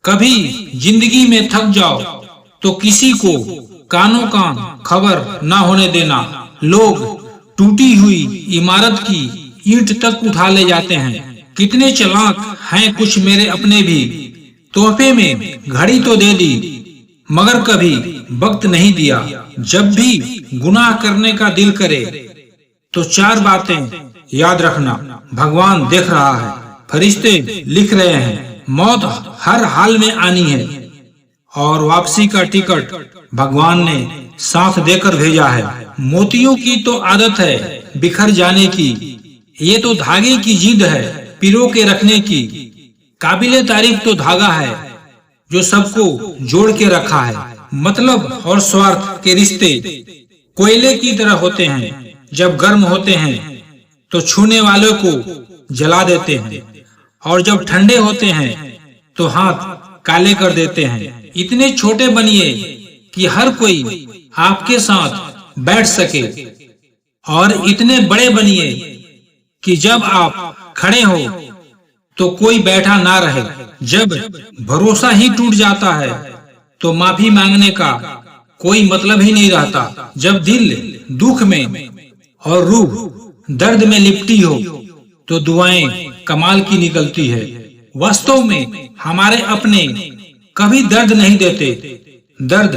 कभी जिंदगी में थक जाओ तो किसी को कानों कान खबर ना होने देना। लोग टूटी हुई इमारत की ईंट तक उठा ले जाते हैं। कितने चालाक हैं कुछ मेरे अपने भी, तोहफे में घड़ी तो दे दी मगर कभी वक्त नहीं दिया। जब भी गुनाह करने का दिल करे तो चार बातें याद रखना। भगवान देख रहा है, फरिश्ते लिख रहे हैं, मौत हर हाल में आनी है और वापसी का टिकट भगवान ने साथ देकर भेजा है। मोतियों की तो आदत है बिखर जाने की, ये तो धागे की जिद है पिरो के रखने की। काबिले तारीफ तो धागा है जो सबको जोड़ के रखा है। मतलब और स्वार्थ के रिश्ते कोयले की तरह होते हैं, जब गर्म होते हैं तो छूने वालों को जला देते हैं और जब ठंडे होते हैं तो हाथ काले कर देते हैं। इतने छोटे बनिए कि हर कोई आपके साथ बैठ सके और इतने बड़े बनिए कि जब आप खड़े हो तो कोई बैठा ना रहे। जब भरोसा ही टूट जाता है तो माफी मांगने का कोई मतलब ही नहीं रहता। जब दिल दुख में और रूह दर्द में लिपटी हो तो दुआएं कमाल की निकलती है। वास्तव में हमारे अपने कभी दर्द नहीं देते, दर्द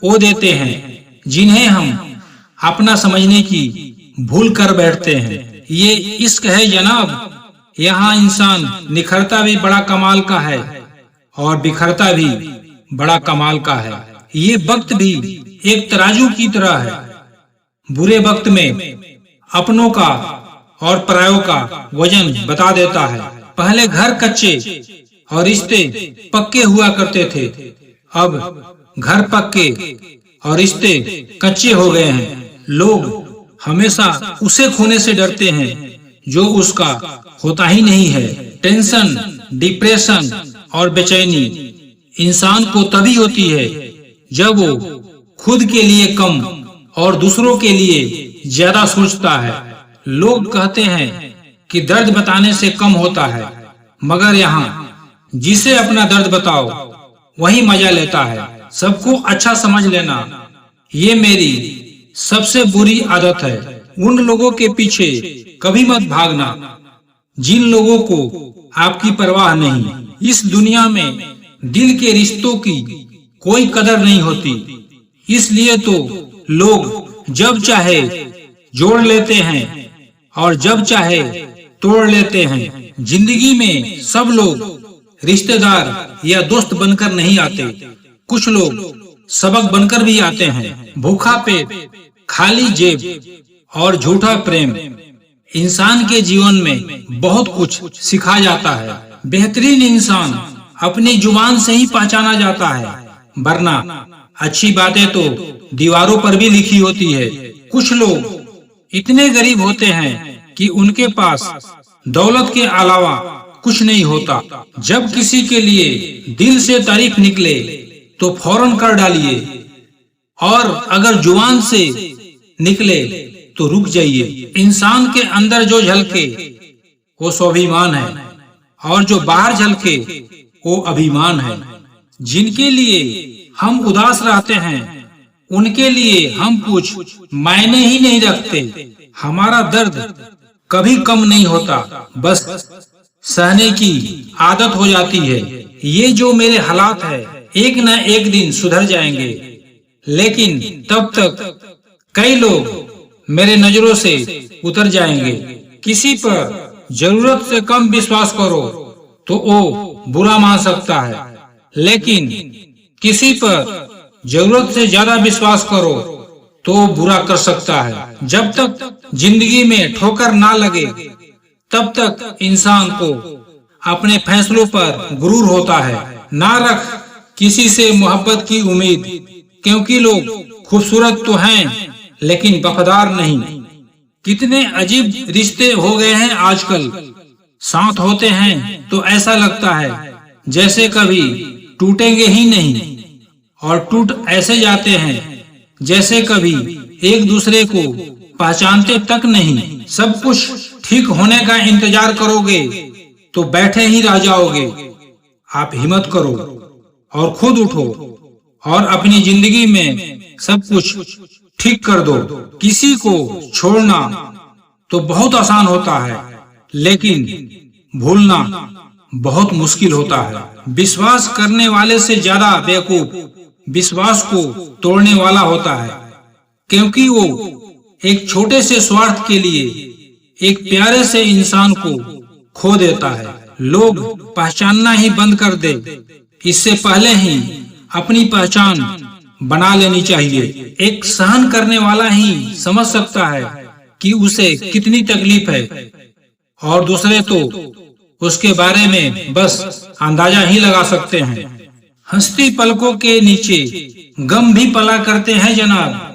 वो देते हैं जिन्हें हम अपना समझने की भूल कर बैठते हैं। ये इश्क है जनाब, यहाँ इंसान निखरता भी बड़ा कमाल का है और बिखरता भी बड़ा कमाल का है। ये वक्त भी एक तराजू की तरह है, बुरे वक्त में अपनों का और परायों का वजन बता देता है। पहले घर कच्चे और रिश्ते पक्के हुआ करते थे, अब घर पक्के और रिश्ते कच्चे हो गए हैं। लोग हमेशा उसे खोने से डरते हैं जो उसका होता ही नहीं है। टेंशन, डिप्रेशन और बेचैनी इंसान को तभी होती है जब वो खुद के लिए कम और दूसरों के लिए ज्यादा सोचता है। लोग कहते हैं कि दर्द बताने से कम होता है, मगर यहाँ जिसे अपना दर्द बताओ वही मजा लेता है। सबको अच्छा समझ लेना ये मेरी सबसे बुरी आदत है। उन लोगों के पीछे कभी मत भागना जिन लोगों को आपकी परवाह नहीं। इस दुनिया में दिल के रिश्तों की कोई कदर नहीं होती, इसलिए तो लोग जब चाहे जोड़ लेते हैं और जब चाहे तोड़ लेते हैं। जिंदगी में सब लोग रिश्तेदार या दोस्त बनकर नहीं आते, कुछ लोग सबक बनकर भी आते हैं। भूखा पेट, खाली जेब और झूठा प्रेम इंसान के जीवन में बहुत कुछ सिखा जाता है। बेहतरीन इंसान अपनी जुबान से ही पहचाना जाता है, वरना अच्छी बातें तो दीवारों पर भी लिखी होती है। कुछ लोग इतने गरीब होते हैं कि उनके पास दौलत के अलावा कुछ नहीं होता। जब किसी के लिए दिल से तारीफ निकले तो फौरन कर डालिए और अगर जुबान से निकले तो रुक जाइए। इंसान के अंदर जो झलके वो स्वाभिमान है और जो बाहर झलके वो अभिमान है। जिनके लिए हम उदास रहते हैं उनके लिए हम कुछ मायने ही नहीं रखते। हमारा दर्द कभी कम नहीं होता, बस सहने की आदत हो जाती है। ये जो मेरे हालात है एक न एक दिन सुधर जाएंगे, लेकिन तब तक कई लोग मेरे नजरों से उतर जाएंगे। किसी पर जरूरत से कम विश्वास करो तो वो बुरा मान सकता है, लेकिन किसी पर जरूरत से ज्यादा विश्वास करो तो वो बुरा कर सकता है। जब तक जिंदगी में ठोकर ना लगे तब तक इंसान को अपने फैसलों पर गुरूर होता है। ना रख किसी से मोहब्बत की उम्मीद, क्योंकि लोग खूबसूरत तो हैं लेकिन वफादार नहीं। कितने अजीब रिश्ते हो गए हैं आजकल, साथ होते हैं तो ऐसा लगता है जैसे कभी टूटेंगे ही नहीं और टूट ऐसे जाते हैं जैसे कभी एक दूसरे को पहचानते तक नहीं। सब कुछ ठीक होने का इंतजार करोगे तो बैठे ही रह जाओगे। आप हिम्मत करो, और खुद उठो और अपनी जिंदगी में सब कुछ ठीक कर दो। किसी को छोड़ना तो बहुत आसान होता है, लेकिन भूलना बहुत मुश्किल होता है। विश्वास करने वाले से ज्यादा बेवकूफ विश्वास को तोड़ने वाला होता है, क्योंकि वो एक छोटे से स्वार्थ के लिए एक प्यारे से इंसान को खो देता है। लोग पहचानना ही बंद कर दे, इससे पहले ही अपनी पहचान बना लेनी चाहिए। एक सहन करने वाला ही समझ सकता है कि उसे कितनी तकलीफ है, और दूसरे तो उसके बारे में बस अंदाजा ही लगा सकते हैं। हंसती पलकों के नीचे गम भी पला करते हैं जनाब,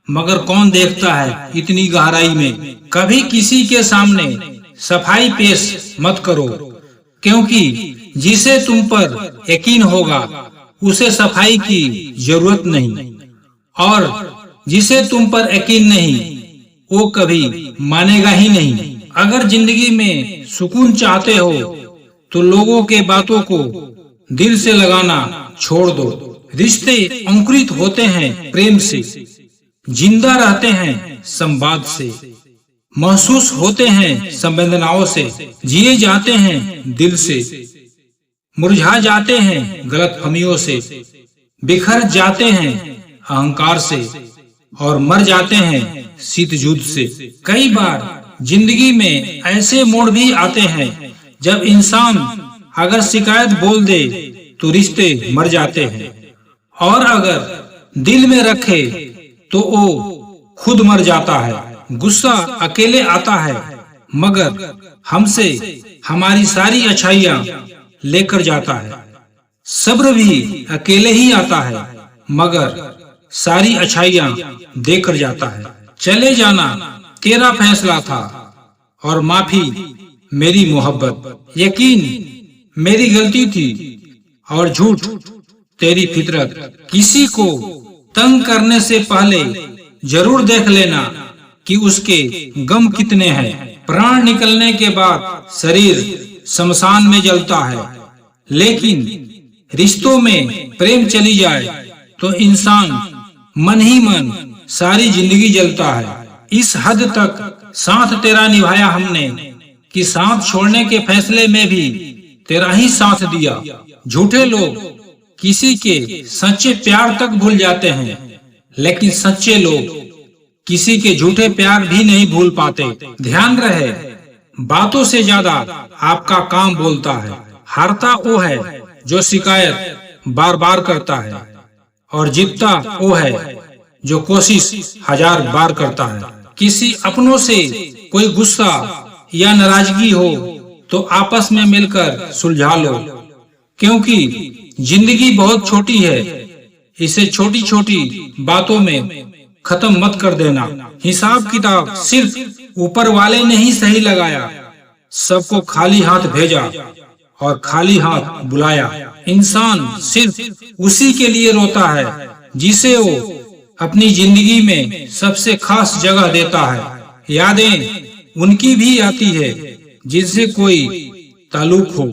मगर कौन देखता है इतनी गहराई में। कभी किसी के सामने सफाई पेश मत करो, क्योंकि जिसे तुम पर यकीन होगा उसे सफाई की जरूरत नहीं, और जिसे तुम पर यकीन नहीं वो कभी मानेगा ही नहीं। अगर जिंदगी में सुकून चाहते हो तो लोगों के बातों को दिल से लगाना छोड़ दो। रिश्ते अंकुरित होते हैं प्रेम से, जिंदा रहते हैं संवाद से, महसूस होते हैं संवेदनाओं से, जिए जाते हैं दिल से, मुरझा जाते हैं गलतफहमियों से, बिखर जाते हैं अहंकार से, और मर जाते हैं शीत युद्ध से। कई बार जिंदगी में ऐसे मोड़ भी आते हैं जब इंसान अगर शिकायत बोल दे तो रिश्ते मर जाते हैं, और अगर दिल में रखे तो वो खुद मर जाता है। गुस्सा अकेले आता है, मगर हमसे हमारी सारी अच्छाइयां लेकर जाता है। सब्र भी अकेले ही आता है, मगर सारी अच्छाइयां देकर जाता है। चले जाना तेरा फैसला था, और माफी मेरी मोहब्बत। यकीन मेरी गलती थी, और झूठ तेरी फितरत। किसी को तंग करने से पहले जरूर देख लेना कि उसके गम कितने हैं। प्राण निकलने के बाद शरीर शमशान में जलता है, लेकिन रिश्तों में प्रेम चली जाए तो इंसान मन ही मन सारी जिंदगी जलता है। इस हद तक साथ तेरा निभाया हमने कि साथ छोड़ने के फैसले में भी तेरा ही साथ दिया। झूठे लोग किसी के सच्चे प्यार तक भूल जाते हैं, लेकिन सच्चे लोग किसी के झूठे प्यार भी नहीं भूल पाते। ध्यान रहे, बातों से ज्यादा आपका काम बोलता है। हारता वो है जो शिकायत बार बार करता है, और जीतता वो है जो कोशिश 1000 बार करता है। किसी अपनों से कोई गुस्सा या नाराजगी हो तो आपस में मिलकर सुलझा लो, क्योंकि जिंदगी बहुत छोटी है। इसे छोटी छोटी बातों में खत्म मत कर देना। हिसाब किताब सिर्फ ऊपर वाले ने ही सही लगाया। सबको खाली हाथ भेजा और खाली हाथ बुलाया। इंसान सिर्फ उसी के लिए रोता है जिसे वो अपनी जिंदगी में सबसे खास जगह देता है। यादें उनकी भी आती है जिनसे कोई ताल्लुक हो।